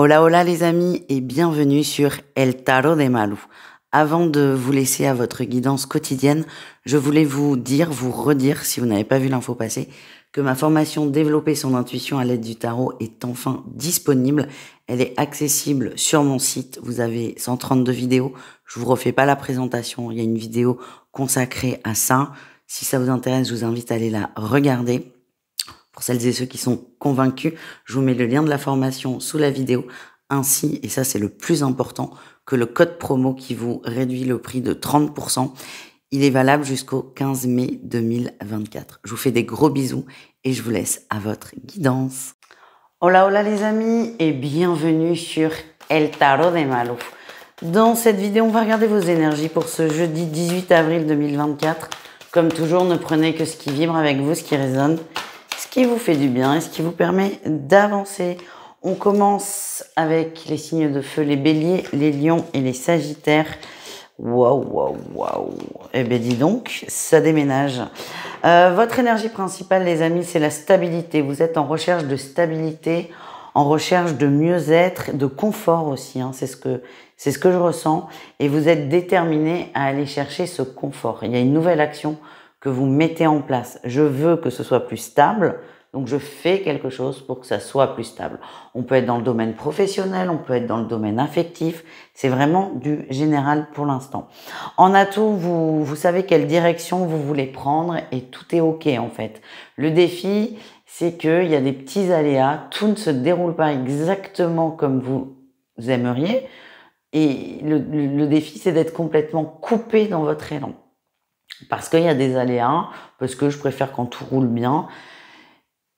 Hola hola les amis et bienvenue sur El Tarot de Malou. Avant de vous laisser à votre guidance quotidienne, je voulais vous redire, si vous n'avez pas vu l'info passer, que ma formation Développer son intuition à l'aide du tarot est enfin disponible. Elle est accessible sur mon site. Vous avez 132 vidéos. Je vous refais pas la présentation. Il y a une vidéo consacrée à ça. Si ça vous intéresse, je vous invite à aller la regarder. Pour celles et ceux qui sont convaincus, je vous mets le lien de la formation sous la vidéo, ainsi, et ça c'est le plus important, que le code promo qui vous réduit le prix de 30%. Il est valable jusqu'au 15 mai 2024. Je vous fais des gros bisous et je vous laisse à votre guidance. Hola hola les amis et bienvenue sur El Tarot de Malou. Dans cette vidéo, on va regarder vos énergies pour ce jeudi 18 avril 2024. Comme toujours, ne prenez que ce qui vibre avec vous, ce qui résonne, ce qui vous fait du bien et ce qui vous permet d'avancer. On commence avec les signes de feu, les béliers, les lions et les sagittaires. Waouh, waouh, waouh. Eh bien, dis donc, ça déménage. Votre énergie principale, les amis, c'est la stabilité. Vous êtes en recherche de stabilité, en recherche de mieux-être, de confort aussi. Hein. C'est ce que je ressens. Et vous êtes déterminé à aller chercher ce confort. Il y a une nouvelle action que vous mettez en place. Je veux que ce soit plus stable. Donc, je fais quelque chose pour que ça soit plus stable. On peut être dans le domaine professionnel, on peut être dans le domaine affectif. C'est vraiment du général pour l'instant. En atout, vous savez quelle direction vous voulez prendre et tout est OK en fait. Le défi, c'est qu'il y a des petits aléas. Tout ne se déroule pas exactement comme vous aimeriez. Et le défi, c'est d'être complètement coupé dans votre élan. Parce qu'il y a des aléas, parce que je préfère quand tout roule bien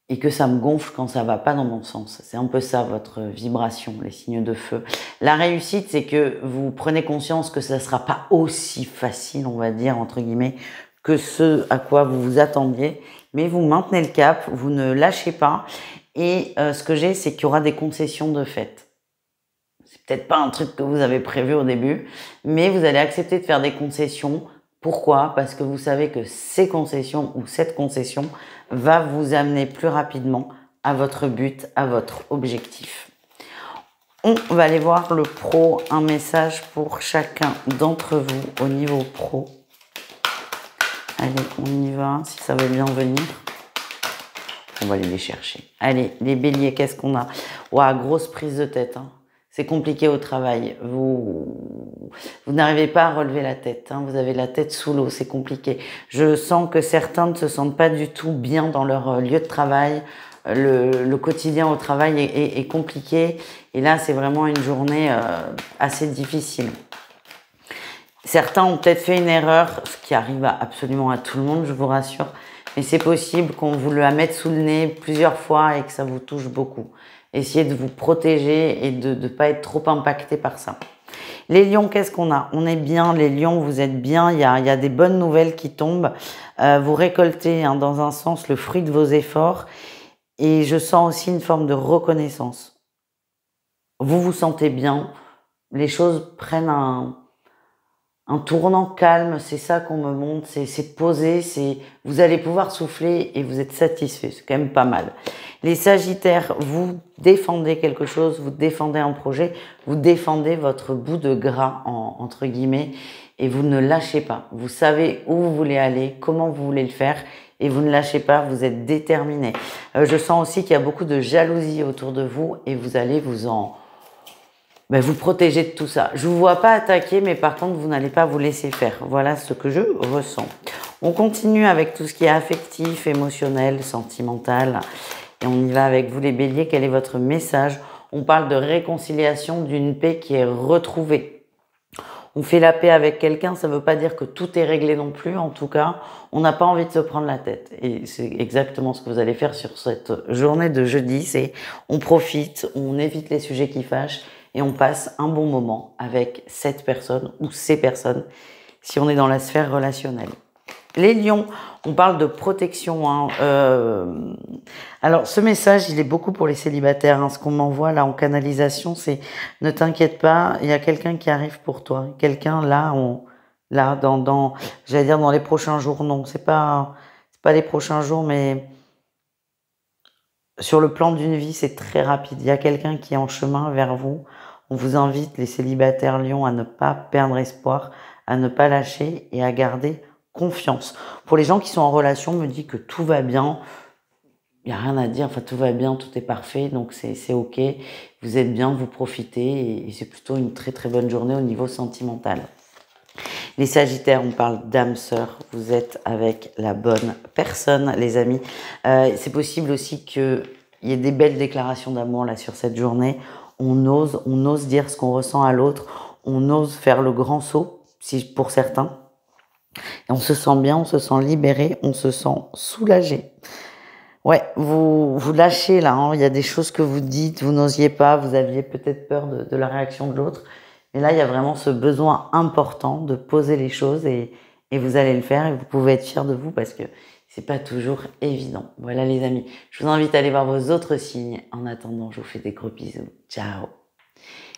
et que ça me gonfle quand ça va pas dans mon sens. C'est un peu ça, votre vibration, les signes de feu. La réussite, c'est que vous prenez conscience que ça sera pas aussi facile, on va dire, entre guillemets, que ce à quoi vous vous attendiez, mais vous maintenez le cap, vous ne lâchez pas. Et ce que j'ai, c'est qu'il y aura des concessions de fait. C'est peut-être pas un truc que vous avez prévu au début, mais vous allez accepter de faire des concessions. Pourquoi? Parce que vous savez que ces concessions ou cette concession va vous amener plus rapidement à votre but, à votre objectif. On va aller voir le pro, un message pour chacun d'entre vous au niveau pro. Allez, on y va, si ça veut bien venir. On va aller les chercher. Allez, les béliers, qu'est-ce qu'on a? Ouah, grosse prise de tête, hein. C'est compliqué au travail. Vous n'arrivez pas à relever la tête. Hein. Vous avez la tête sous l'eau. C'est compliqué. Je sens que certains ne se sentent pas du tout bien dans leur lieu de travail. Le quotidien au travail est compliqué. Et là, c'est vraiment une journée assez difficile. Certains ont peut-être fait une erreur, ce qui arrive absolument à tout le monde, je vous rassure. Mais c'est possible qu'on vous la mette sous le nez plusieurs fois et que ça vous touche beaucoup. Essayez de vous protéger et de ne pas être trop impacté par ça. Les lions, qu'est-ce qu'on a? On est bien, les lions, vous êtes bien, il y a des bonnes nouvelles qui tombent. Vous récoltez, hein, dans un sens, le fruit de vos efforts. Et je sens aussi une forme de reconnaissance. Vous vous sentez bien, les choses prennent un tournant calme, c'est ça qu'on me montre, c'est posé, vous allez pouvoir souffler et vous êtes satisfait, c'est quand même pas mal. Les sagittaires, vous défendez quelque chose, vous défendez un projet, vous défendez votre bout de gras, entre guillemets, et vous ne lâchez pas. Vous savez où vous voulez aller, comment vous voulez le faire, et vous ne lâchez pas, vous êtes déterminé. Je sens aussi qu'il y a beaucoup de jalousie autour de vous et vous allez vous protégez de tout ça. Je vous vois pas attaquer, mais par contre, vous n'allez pas vous laisser faire. Voilà ce que je ressens. On continue avec tout ce qui est affectif, émotionnel, sentimental. Et on y va avec vous, les béliers. Quel est votre message? On parle de réconciliation, d'une paix qui est retrouvée. On fait la paix avec quelqu'un, ça ne veut pas dire que tout est réglé non plus. En tout cas, on n'a pas envie de se prendre la tête. Et c'est exactement ce que vous allez faire sur cette journée de jeudi. C'est on profite, on évite les sujets qui fâchent. Et on passe un bon moment avec cette personne ou ces personnes si on est dans la sphère relationnelle. Les lions, on parle de protection. Hein. Alors, ce message, il est beaucoup pour les célibataires. Hein. Ce qu'on m'envoie là en canalisation, c'est ne t'inquiète pas, il y a quelqu'un qui arrive pour toi. Quelqu'un là, j'allais dire dans les prochains jours. Non, c'est pas les prochains jours, mais Sur le plan d'une vie, c'est très rapide. Il y a quelqu'un qui est en chemin vers vous. On vous invite, les célibataires Lion, à ne pas perdre espoir, à ne pas lâcher et à garder confiance. Pour les gens qui sont en relation, me dit que tout va bien. Il n'y a rien à dire, enfin tout va bien, tout est parfait, donc c'est ok. Vous êtes bien, vous profitez et c'est plutôt une très très bonne journée au niveau sentimental. Les Sagittaires, on parle d'âme sœur. Vous êtes avec la bonne personne, les amis. C'est possible aussi qu'il y ait des belles déclarations d'amour là sur cette journée. On ose dire ce qu'on ressent à l'autre. On ose faire le grand saut, si pour certains. Et on se sent bien, on se sent libéré, on se sent soulagé. Ouais, vous lâchez là, hein. Il y a des choses que vous dites, vous n'osiez pas, vous aviez peut-être peur de la réaction de l'autre. Et là, il y a vraiment ce besoin important de poser les choses et vous allez le faire et vous pouvez être fiers de vous parce que c'est pas toujours évident. Voilà les amis, je vous invite à aller voir vos autres signes. En attendant, je vous fais des gros bisous. Ciao.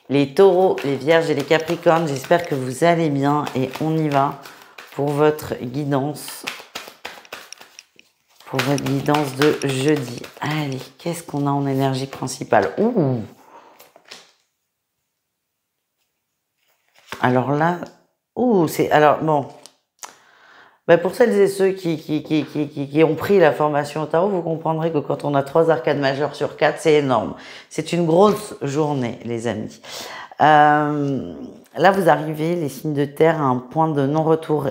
Les taureaux, les vierges et les capricornes, j'espère que vous allez bien et on y va pour votre guidance. Pour votre guidance de jeudi. Allez, qu'est-ce qu'on a en énergie principale? Ouh! Alors là, c'est... Alors, bon. Ben pour celles et ceux qui ont pris la formation au tarot, vous comprendrez que quand on a 3 arcades majeures sur 4, c'est énorme. C'est une grosse journée, les amis. Là, vous arrivez, les signes de terre, à un point de non-retour.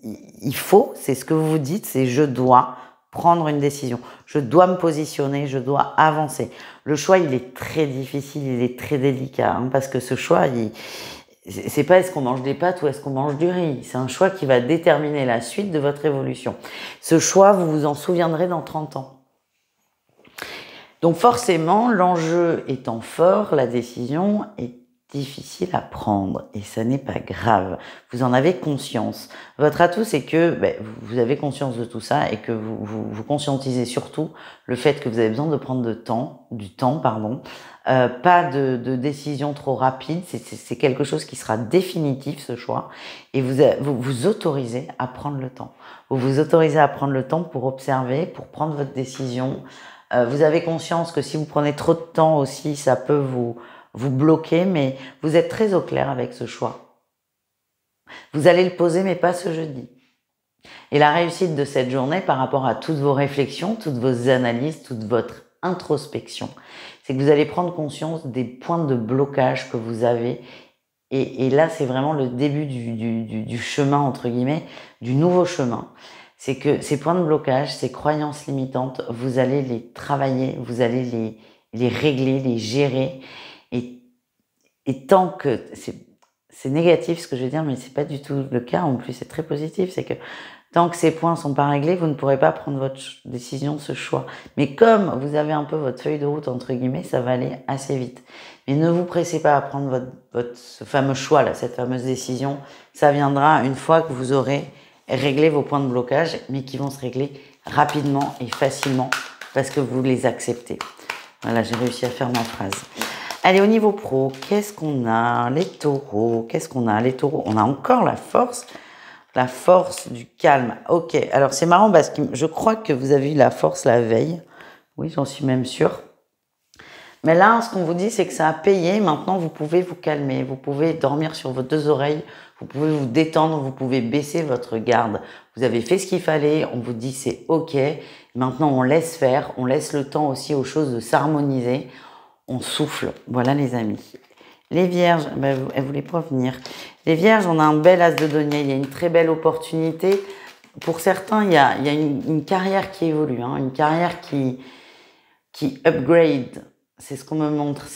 Il faut, c'est ce que vous vous dites, c'est je dois prendre une décision. Je dois me positionner, je dois avancer. Le choix, il est très difficile, il est très délicat, hein, parce que ce choix, c'est pas est-ce qu'on mange des pâtes ou est-ce qu'on mange du riz. C'est un choix qui va déterminer la suite de votre évolution. Ce choix, vous vous en souviendrez dans 30 ans. Donc forcément, l'enjeu étant fort, la décision est difficile à prendre et ça n'est pas grave. Vous en avez conscience. Votre atout, c'est que vous avez conscience de tout ça et que vous conscientisez surtout le fait que vous avez besoin de prendre du temps. Pas de décision trop rapide. C'est quelque chose qui sera définitif, ce choix. Et vous autorisez à prendre le temps. Vous vous autorisez à prendre le temps pour observer, pour prendre votre décision. Vous avez conscience que si vous prenez trop de temps aussi, ça peut vous bloquer, mais vous êtes très au clair avec ce choix. Vous allez le poser, mais pas ce jeudi. Et la réussite de cette journée par rapport à toutes vos réflexions, toutes vos analyses, toute votre introspection, c'est que vous allez prendre conscience des points de blocage que vous avez. Et là, c'est vraiment le début du chemin, entre guillemets, du nouveau chemin. C'est que ces points de blocage, ces croyances limitantes, vous allez les travailler, vous allez les régler, les gérer. Et tant que c'est négatif ce que je veux dire, mais c'est pas du tout le cas. En plus, c'est très positif. C'est que tant que ces points sont pas réglés, vous ne pourrez pas prendre votre décision, ce choix. Mais comme vous avez un peu votre feuille de route entre guillemets, ça va aller assez vite. Mais ne vous pressez pas à prendre ce fameux choix là, cette fameuse décision. Ça viendra une fois que vous aurez réglé vos points de blocage, mais qui vont se régler rapidement et facilement parce que vous les acceptez. Voilà, j'ai réussi à faire ma phrase. Allez, au niveau pro, qu'est-ce qu'on a? Les taureaux, qu'est-ce qu'on a? Les taureaux, on a encore la force du calme. Ok, alors c'est marrant parce que je crois que vous avez eu la force la veille. Oui, j'en suis même sûre. Mais là, ce qu'on vous dit, c'est que ça a payé. Maintenant, vous pouvez vous calmer. Vous pouvez dormir sur vos 2 oreilles. Vous pouvez vous détendre. Vous pouvez baisser votre garde. Vous avez fait ce qu'il fallait. On vous dit c'est ok. Maintenant, on laisse faire. On laisse le temps aussi aux choses de s'harmoniser. On souffle. Voilà les amis. Les vierges, elles voulaient pas venir. Les vierges, on a un bel as de denier. Il y a une très belle opportunité. Pour certains, il y a une carrière qui évolue, hein, une carrière qui upgrade. C'est ce qu'on me montre.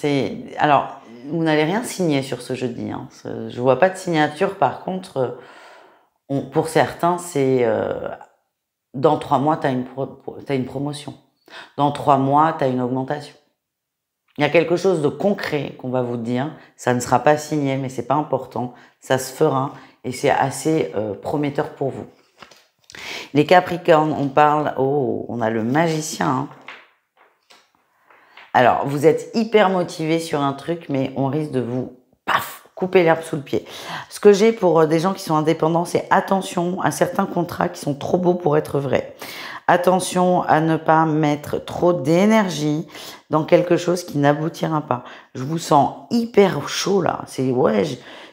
Alors, vous n'allez rien signer sur ce jeudi. Hein. Je vois pas de signature. Par contre, pour certains, c'est dans 3 mois, t'as une promotion. Dans 3 mois, t'as une augmentation. Il y a quelque chose de concret qu'on va vous dire. Ça ne sera pas signé, mais c'est pas important. Ça se fera et c'est assez prometteur pour vous. Les Capricornes, on a le magicien. Hein. Alors, vous êtes hyper motivé sur un truc, mais on risque de vous, couper l'herbe sous le pied. Ce que j'ai pour des gens qui sont indépendants, c'est attention à certains contrats qui sont trop beaux pour être vrais. Attention à ne pas mettre trop d'énergie dans quelque chose qui n'aboutira pas. Je vous sens hyper chaud là. C'est ouais,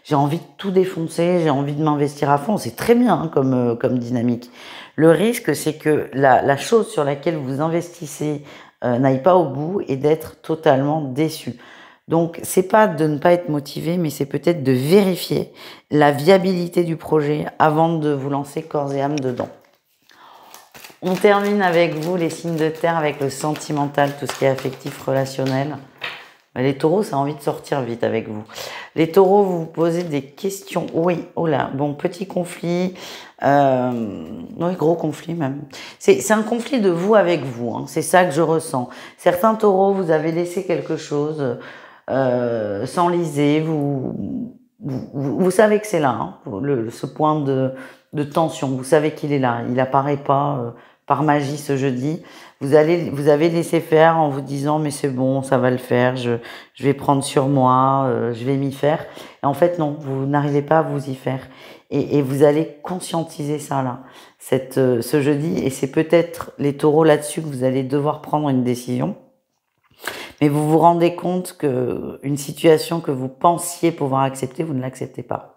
j'ai envie de tout défoncer, j'ai envie de m'investir à fond. C'est très bien hein, comme dynamique. Le risque, c'est que la chose sur laquelle vous investissez n'aille pas au bout et d'être totalement déçu. Donc, c'est pas de ne pas être motivé, mais c'est peut-être de vérifier la viabilité du projet avant de vous lancer corps et âme dedans. On termine avec vous, les signes de terre, avec le sentimental, tout ce qui est affectif, relationnel. Les taureaux, ça a envie de sortir vite avec vous. Les taureaux, vous vous posez des questions. Oui, oh là, bon, petit conflit. Oui, gros conflit même. C'est un conflit de vous avec vous. Hein, c'est ça que je ressens. Certains taureaux, vous avez laissé quelque chose s'enliser. Vous savez que c'est là, hein, ce point de tension. Vous savez qu'il est là. Il apparaît pas par magie ce jeudi. Vous avez laissé faire en vous disant mais c'est bon, ça va le faire, je vais prendre sur moi, je vais m'y faire. Et en fait non, vous n'arrivez pas à vous y faire. Et vous allez conscientiser ça là, ce jeudi. Et c'est peut-être les taureaux là-dessus que vous allez devoir prendre une décision. Mais vous vous rendez compte que une situation que vous pensiez pouvoir accepter, vous ne l'acceptez pas.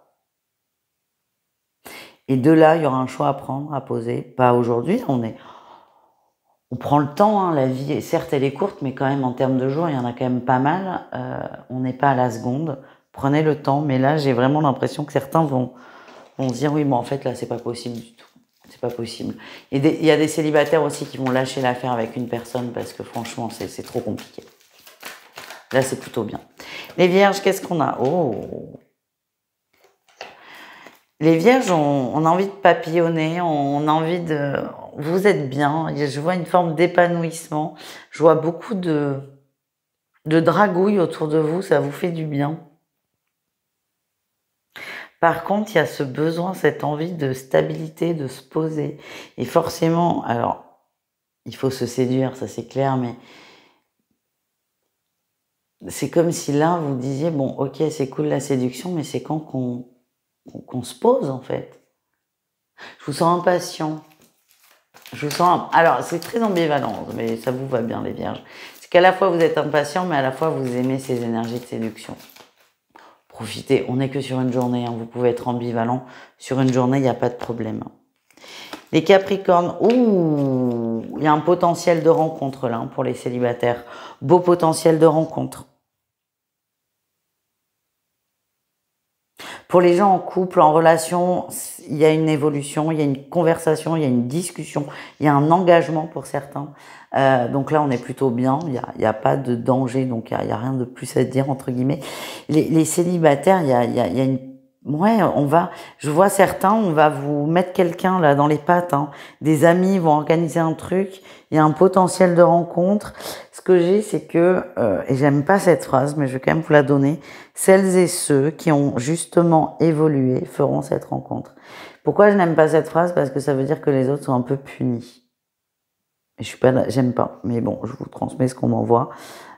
Et de là, il y aura un choix à prendre, à poser. Pas aujourd'hui, on prend le temps, hein, la vie, certes elle est courte, mais quand même en termes de jours, il y en a quand même pas mal. On n'est pas à la seconde. Prenez le temps, mais là j'ai vraiment l'impression que certains vont se dire oui, mais en fait là c'est pas possible du tout. C'est pas possible. Il y a des célibataires aussi qui vont lâcher l'affaire avec une personne parce que franchement c'est trop compliqué. Là c'est plutôt bien. Les vierges, qu'est-ce qu'on a? Oh, les vierges, on a envie de papillonner, on a envie de... Vous êtes bien, je vois une forme d'épanouissement, je vois beaucoup de dragouilles autour de vous, ça vous fait du bien. Par contre, il y a ce besoin, cette envie de stabilité, de se poser. Et forcément, alors, il faut se séduire, ça c'est clair, mais c'est comme si là, vous disiez, bon, ok, c'est cool la séduction, mais c'est quand qu'on se pose, en fait. Je vous sens impatient. Je vous sens... Alors, c'est très ambivalent, mais ça vous va bien, les vierges. C'est qu'à la fois, vous êtes impatient, mais à la fois, vous aimez ces énergies de séduction. Profitez, on n'est que sur une journée, hein. Vous pouvez être ambivalent. Sur une journée, il n'y a pas de problème. Les Capricornes, ouh, il y a un potentiel de rencontre là, hein, pour les célibataires. Beau potentiel de rencontre. Pour les gens en couple, en relation, il y a une évolution, il y a une conversation, il y a une discussion, il y a un engagement pour certains. Donc là, on est plutôt bien, il y a pas de danger, donc il y a rien de plus à dire, entre guillemets. Les célibataires, il y a une... Ouais, je vois certains, on va vous mettre quelqu'un là dans les pattes, hein. Des amis vont organiser un truc, il y a un potentiel de rencontre. Ce que j'ai, c'est que, et j'aime pas cette phrase, mais je vais quand même vous la donner, celles et ceux qui ont justement évolué feront cette rencontre. Pourquoi je n'aime pas cette phrase? Parce que ça veut dire que les autres sont un peu punis. Et j'aime pas, mais bon, je vous transmets ce qu'on m'envoie.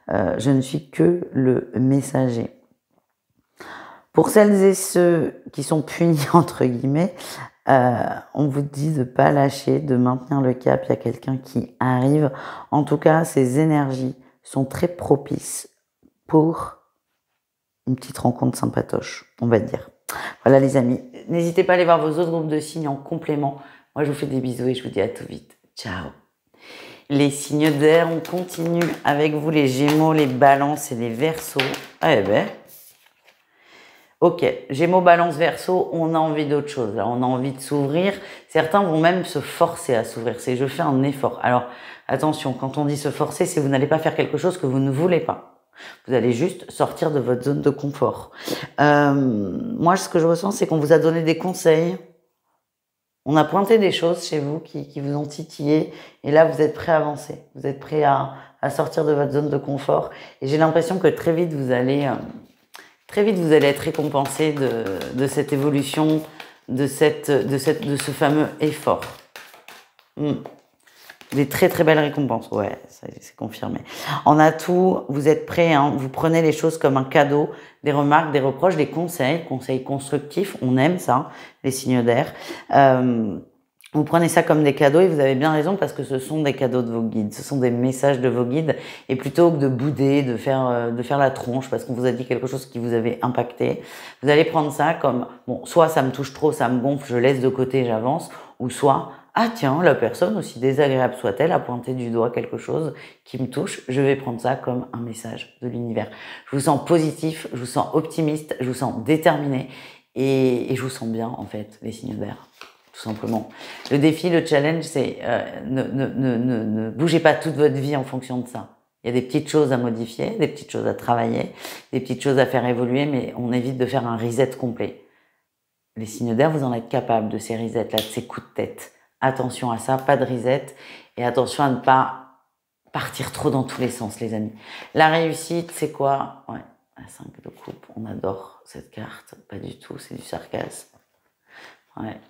Je ne suis que le messager. Pour celles et ceux qui sont punis, entre guillemets, on vous dit de pas lâcher, de maintenir le cap. Il y a quelqu'un qui arrive. En tout cas, ces énergies sont très propices pour une petite rencontre sympatoche, on va dire. Voilà les amis, n'hésitez pas à aller voir vos autres groupes de signes en complément. Moi, je vous fais des bisous et je vous dis à tout vite. Ciao. Les signes d'air, on continue avec vous, les Gémeaux, les Balances et les Verseaux. Eh ben... Ok, Gémeaux, Balance, Verseau, on a envie d'autre chose. Là, on a envie de s'ouvrir. Certains vont même se forcer à s'ouvrir. C'est je fais un effort. Alors, attention, quand on dit se forcer, c'est vous n'allez pas faire quelque chose que vous ne voulez pas. Vous allez juste sortir de votre zone de confort. Moi, ce que je ressens, c'est qu'on vous a donné des conseils. On a pointé des choses chez vous qui vous ont titillé. Et là, vous êtes prêt à avancer. Vous êtes prêt à sortir de votre zone de confort. Et j'ai l'impression que très vite, vous allez être récompensé de cette évolution, de ce fameux effort. Des très très belles récompenses, ouais, c'est confirmé. En atout, vous êtes prêts, hein, vous prenez les choses comme un cadeau, des remarques, des reproches, des conseils constructifs, on aime ça, les signes d'air. Vous prenez ça comme des cadeaux et vous avez bien raison parce que ce sont des cadeaux de vos guides, ce sont des messages de vos guides et plutôt que de bouder, de faire la tronche parce qu'on vous a dit quelque chose qui vous avait impacté, vous allez prendre ça comme, bon, soit ça me touche trop, ça me gonfle, je laisse de côté, j'avance, ou soit, ah tiens, la personne, aussi désagréable soit-elle, a pointé du doigt quelque chose qui me touche, je vais prendre ça comme un message de l'univers. Je vous sens positif, je vous sens optimiste, je vous sens déterminé et je vous sens bien en fait, les signes verts. Tout simplement. Le défi, le challenge, c'est ne bougez pas toute votre vie en fonction de ça. Il y a des petites choses à modifier, des petites choses à travailler, des petites choses à faire évoluer, mais on évite de faire un reset complet. Les signes d'air, vous en êtes capable de ces resets-là, de ces coups de tête. Attention à ça, pas de reset, et attention à ne pas partir trop dans tous les sens, les amis. La réussite, c'est quoi? Ouais, la 5 de coupe, on adore cette carte. Pas du tout, c'est du sarcasme. Ouais.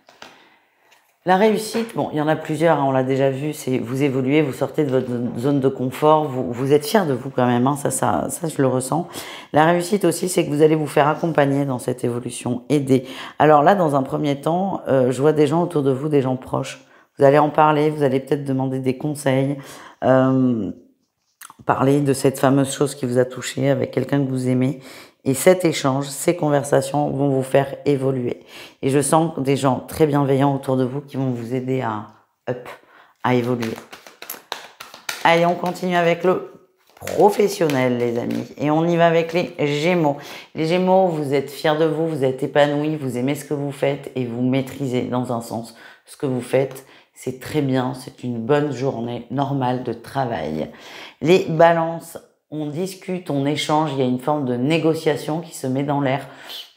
La réussite, bon, il y en a plusieurs, hein, on l'a déjà vu, c'est vous évoluez, vous sortez de votre zone de confort, vous êtes fier de vous quand même, hein, ça, je le ressens. La réussite aussi, c'est que vous allez vous faire accompagner dans cette évolution, aider. Alors là, dans un premier temps, je vois des gens autour de vous, des gens proches. Vous allez en parler, vous allez peut-être demander des conseils, parler de cette fameuse chose qui vous a touché avec quelqu'un que vous aimez. Et cet échange, ces conversations vont vous faire évoluer. Et je sens des gens très bienveillants autour de vous qui vont vous aider à évoluer. Allez, on continue avec le professionnel, les amis. Et on y va avec les Gémeaux. Les Gémeaux, vous êtes fiers de vous, vous êtes épanouis, vous aimez ce que vous faites et vous maîtrisez dans un sens ce que vous faites. C'est très bien, c'est une bonne journée normale de travail. Les Balances, on discute, on échange, il y a une forme de négociation qui se met dans l'air.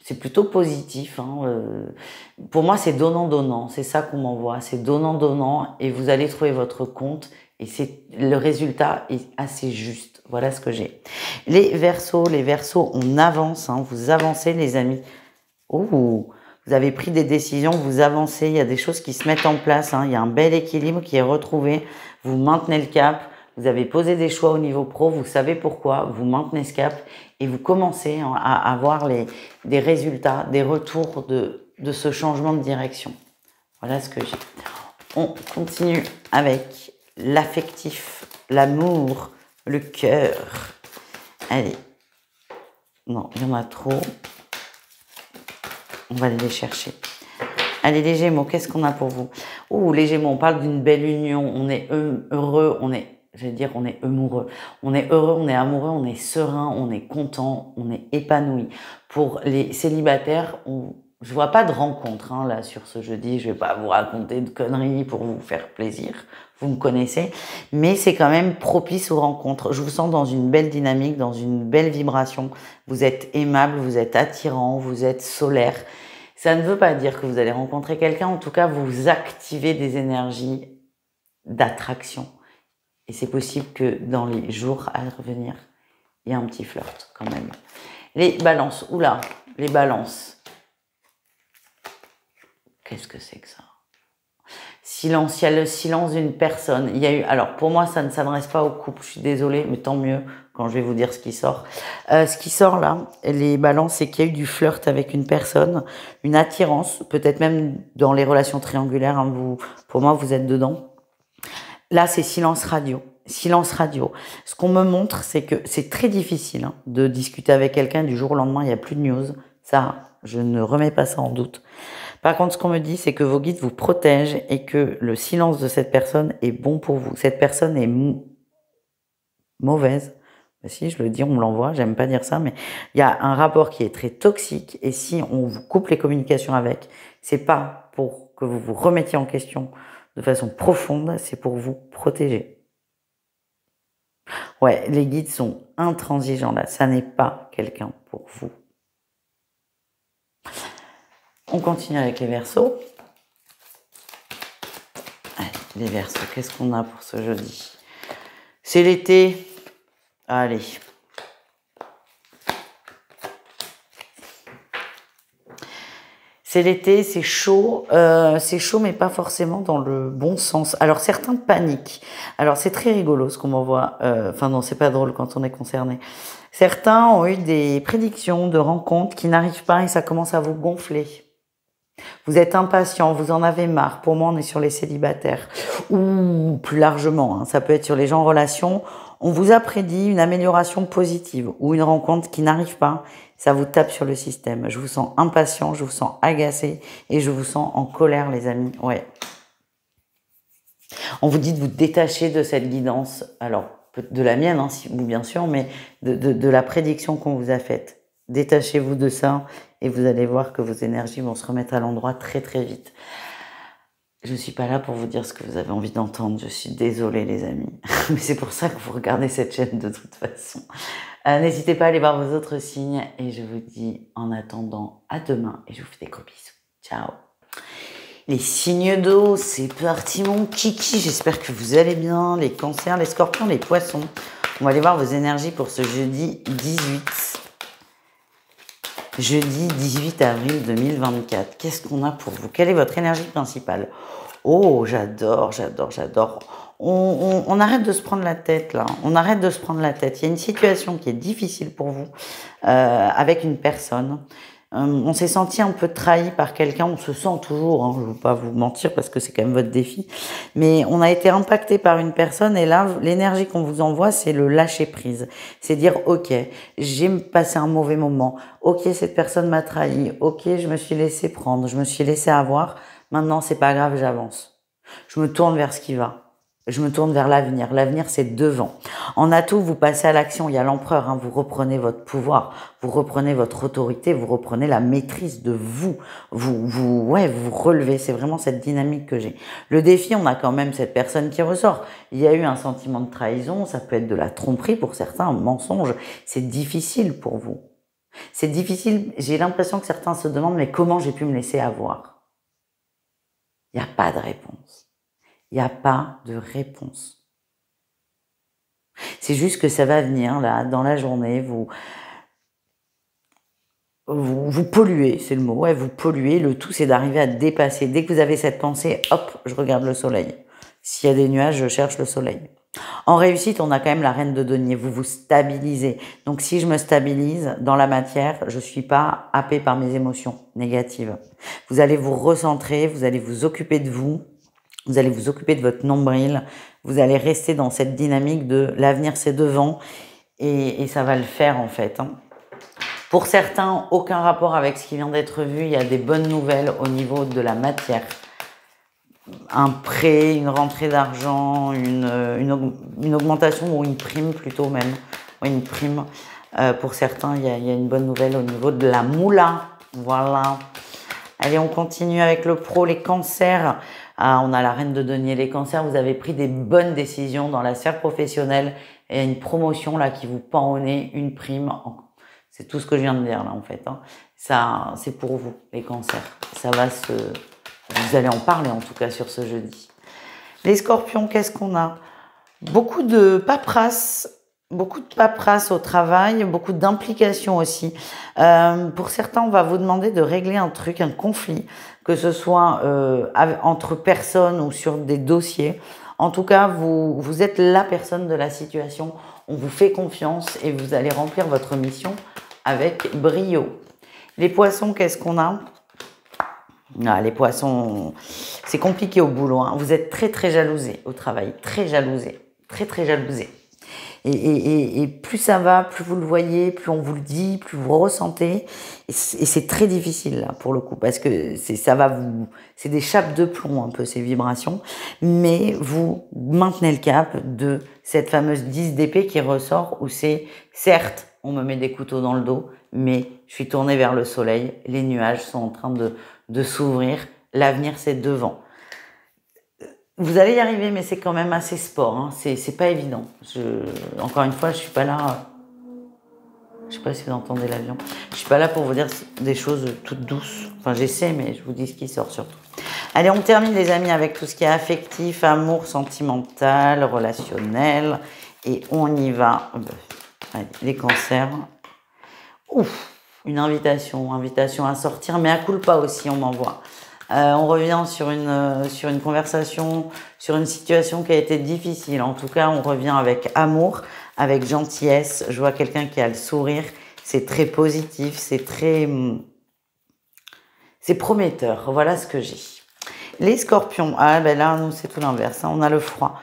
C'est plutôt positif. Hein. Pour moi, c'est donnant-donnant. C'est ça qu'on m'envoie. C'est donnant-donnant et vous allez trouver votre compte et le résultat est assez juste. Voilà ce que j'ai. Les Verseaux, on avance. Hein. Vous avancez, les amis. Oh, vous avez pris des décisions, vous avancez. Il y a des choses qui se mettent en place. Hein. Il y a un bel équilibre qui est retrouvé. Vous maintenez le cap. Vous avez posé des choix au niveau pro, vous savez pourquoi, vous maintenez ce cap et vous commencez à avoir des résultats, des retours de ce changement de direction. Voilà ce que j'ai. On continue avec l'affectif, l'amour, le cœur. Allez. Non, il y en a trop. On va aller les chercher. Allez, les Gémeaux, qu'est-ce qu'on a pour vous? Oh, les Gémeaux, on parle d'une belle union. On est heureux, on est amoureux. On est heureux, on est amoureux, on est serein, on est content, on est épanoui. Pour les célibataires, je vois pas de rencontre hein, là sur ce jeudi. Je vais pas vous raconter de conneries pour vous faire plaisir. Vous me connaissez, mais c'est quand même propice aux rencontres. Je vous sens dans une belle dynamique, dans une belle vibration. Vous êtes aimable, vous êtes attirant, vous êtes solaire. Ça ne veut pas dire que vous allez rencontrer quelqu'un. En tout cas, vous activez des énergies d'attraction. Et c'est possible que dans les jours à revenir, il y a un petit flirt quand même. Les Balances, oula, les Balances. Qu'est-ce que c'est que ça? Silence, il y a le silence d'une personne. Il y a eu, alors pour moi, ça ne s'adresse pas au couple, je suis désolée, mais tant mieux quand je vais vous dire ce qui sort. Ce qui sort là, les Balances, c'est qu'il y a eu du flirt avec une personne, une attirance, peut-être même dans les relations triangulaires. Hein, pour moi, vous êtes dedans. Là, c'est silence radio. Silence radio. Ce qu'on me montre, c'est que c'est très difficile hein, de discuter avec quelqu'un du jour au lendemain, il n'y a plus de news. Ça, je ne remets pas ça en doute. Par contre, ce qu'on me dit, c'est que vos guides vous protègent et que le silence de cette personne est bon pour vous. Cette personne est mauvaise. Si, je le dis, on me l'envoie, j'aime pas dire ça, mais il y a un rapport qui est très toxique et si on vous coupe les communications avec, c'est pas pour que vous vous remettiez en question de façon profonde, c'est pour vous protéger. Ouais, les guides sont intransigeants là, ça n'est pas quelqu'un pour vous. On continue avec les Verseaux. Allez, les Verseaux, qu'est-ce qu'on a pour ce jeudi? C'est l'été. Allez. C'est l'été, c'est chaud mais pas forcément dans le bon sens. Alors certains paniquent. Alors c'est très rigolo ce qu'on m'envoie. Enfin non, c'est pas drôle quand on est concerné. Certains ont eu des prédictions de rencontres qui n'arrivent pas et ça commence à vous gonfler. Vous êtes impatient, vous en avez marre. Pour moi, on est sur les célibataires. Ou plus largement, hein, ça peut être sur les gens en relation. On vous a prédit une amélioration positive ou une rencontre qui n'arrive pas. Ça vous tape sur le système. Je vous sens impatient, je vous sens agacé et je vous sens en colère, les amis. Ouais. On vous dit de vous détacher de cette guidance. Alors, de la mienne, hein, bien sûr, mais de la prédiction qu'on vous a faite. Détachez-vous de ça et vous allez voir que vos énergies vont se remettre à l'endroit très très vite. Je ne suis pas là pour vous dire ce que vous avez envie d'entendre. Je suis désolée, les amis. Mais c'est pour ça que vous regardez cette chaîne de toute façon. N'hésitez pas à aller voir vos autres signes. Et je vous dis en attendant à demain. Et je vous fais des gros bisous. Ciao. Les signes d'eau, c'est parti mon kiki. J'espère que vous allez bien. Les cancers, les scorpions, les poissons. On va aller voir vos énergies pour ce jeudi 18. Jeudi 18 avril 2024. Qu'est-ce qu'on a pour vous? Quelle est votre énergie principale? Oh, j'adore, j'adore, j'adore. On arrête de se prendre la tête là. On arrête de se prendre la tête. Il y a une situation qui est difficile pour vous avec une personne. On s'est senti un peu trahi par quelqu'un, on se sent toujours, hein, je ne veux pas vous mentir parce que c'est quand même votre défi, mais on a été impacté par une personne et là, l'énergie qu'on vous envoie, c'est le lâcher prise. C'est dire, ok, j'ai passé un mauvais moment, ok, cette personne m'a trahi, ok, je me suis laissé prendre, je me suis laissé avoir, maintenant c'est pas grave, j'avance. Je me tourne vers ce qui va. Je me tourne vers l'avenir. L'avenir, c'est devant. En atout, vous passez à l'action. Il y a l'empereur, hein, vous reprenez votre pouvoir, vous reprenez votre autorité, vous reprenez la maîtrise de vous. Vous relevez. C'est vraiment cette dynamique que j'ai. Le défi, on a quand même cette personne qui ressort. Il y a eu un sentiment de trahison. Ça peut être de la tromperie pour certains, un mensonge. C'est difficile pour vous. C'est difficile. J'ai l'impression que certains se demandent, mais comment j'ai pu me laisser avoir? Il n'y a pas de réponse. Il n'y a pas de réponse. C'est juste que ça va venir, là, dans la journée, vous polluez, c'est le mot, ouais, vous polluez. Le tout, c'est d'arriver à dépasser. Dès que vous avez cette pensée, hop, je regarde le soleil. S'il y a des nuages, je cherche le soleil. En réussite, on a quand même la reine de denier. Vous vous stabilisez. Donc, si je me stabilise dans la matière, je suis pas happée par mes émotions négatives. Vous allez vous recentrer, vous allez vous occuper de vous. Vous allez vous occuper de votre nombril, vous allez rester dans cette dynamique de l'avenir c'est devant et ça va le faire en fait. Hein. Pour certains, aucun rapport avec ce qui vient d'être vu, il y a des bonnes nouvelles au niveau de la matière. Un prêt, une rentrée d'argent, une augmentation ou une prime plutôt même. Oui, une prime. Pour certains, il y a une bonne nouvelle au niveau de la moula. Voilà. Allez, on continue avec le pro, les cancers. Ah, on a la reine de denier, les cancers, vous avez pris des bonnes décisions dans la sphère professionnelle et il y a une promotion là qui vous pend au nez, une prime. C'est tout ce que je viens de dire là en fait. Hein. Ça, c'est pour vous, les cancers. Ça va se... Vous allez en parler en tout cas sur ce jeudi. Les scorpions, qu'est-ce qu'on a? Beaucoup de paperasse au travail, beaucoup d'implications aussi. Pour certains, on va vous demander de régler un truc, un conflit, que ce soit entre personnes ou sur des dossiers. En tout cas, vous êtes la personne de la situation. On vous fait confiance et vous allez remplir votre mission avec brio. Les poissons, qu'est-ce qu'on a? Ah, les poissons, c'est compliqué au boulot. Hein. Vous êtes très très jalousés au travail, très jalousés, très très jalousés. Et plus ça va, plus vous le voyez, plus on vous le dit, plus vous ressentez. Et c'est très difficile là pour le coup parce que c'est des chapes de plomb un peu ces vibrations. Mais vous maintenez le cap de cette fameuse 10 d'épée qui ressort où c'est certes on me met des couteaux dans le dos, mais je suis tournée vers le soleil. Les nuages sont en train de s'ouvrir. L'avenir c'est devant. Vous allez y arriver, mais c'est quand même assez sport. Hein. C'est pas évident. Encore une fois, je suis pas là. Je sais pas si vous entendez l'avion. Je suis pas là pour vous dire des choses toutes douces. Enfin, j'essaie, mais je vous dis ce qui sort surtout. Allez, on termine les amis avec tout ce qui est affectif, amour, sentimental, relationnel, et on y va. Allez, les cancers. Ouf, une invitation à sortir, mais à culpa aussi, on m'envoie. On revient sur une conversation, sur une situation qui a été difficile. En tout cas, on revient avec amour, avec gentillesse. Je vois quelqu'un qui a le sourire. C'est très positif, c'est C'est prometteur, voilà ce que j'ai. Les scorpions, ah ben là, nous, c'est tout l'inverse, hein. On a le froid.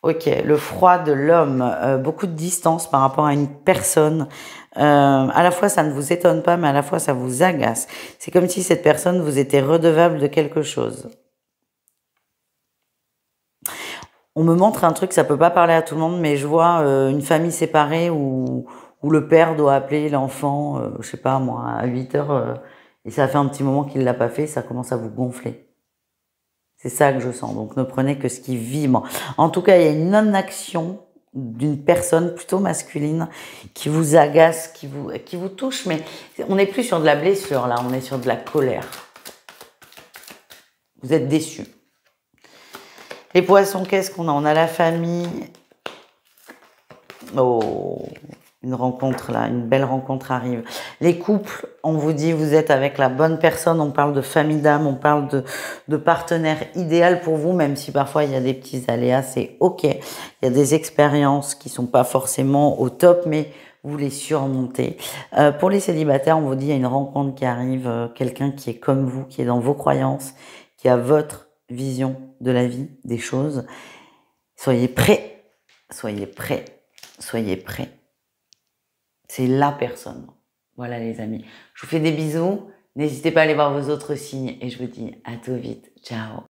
Ok, le froid de l'homme, beaucoup de distance par rapport à une personne. À la fois, ça ne vous étonne pas, mais à la fois, ça vous agace. C'est comme si cette personne vous était redevable de quelque chose. On me montre un truc, ça peut pas parler à tout le monde, mais je vois une famille séparée où le père doit appeler l'enfant, je sais pas moi, à 8 heures, et ça fait un petit moment qu'il l'a pas fait, ça commence à vous gonfler. C'est ça que je sens. Donc ne prenez que ce qui vibre. En tout cas, il y a une non-action d'une personne plutôt masculine qui vous agace, qui vous touche, mais on n'est plus sur de la blessure là, on est sur de la colère. Vous êtes déçus. Les poissons, qu'est-ce qu'on a? On a la famille. Oh, une rencontre là, une belle rencontre arrive. Les couples, on vous dit vous êtes avec la bonne personne, on parle de famille d'âme, on parle de partenaire idéal pour vous, même si parfois il y a des petits aléas, c'est ok. Il y a des expériences qui sont pas forcément au top, mais vous les surmontez. Pour les célibataires, on vous dit il y a une rencontre qui arrive, quelqu'un qui est comme vous, qui est dans vos croyances, qui a votre vision de la vie, des choses. Soyez prêts, soyez prêts, soyez prêts. C'est la personne. Voilà les amis. Je vous fais des bisous. N'hésitez pas à aller voir vos autres signes et je vous dis à tout vite. Ciao.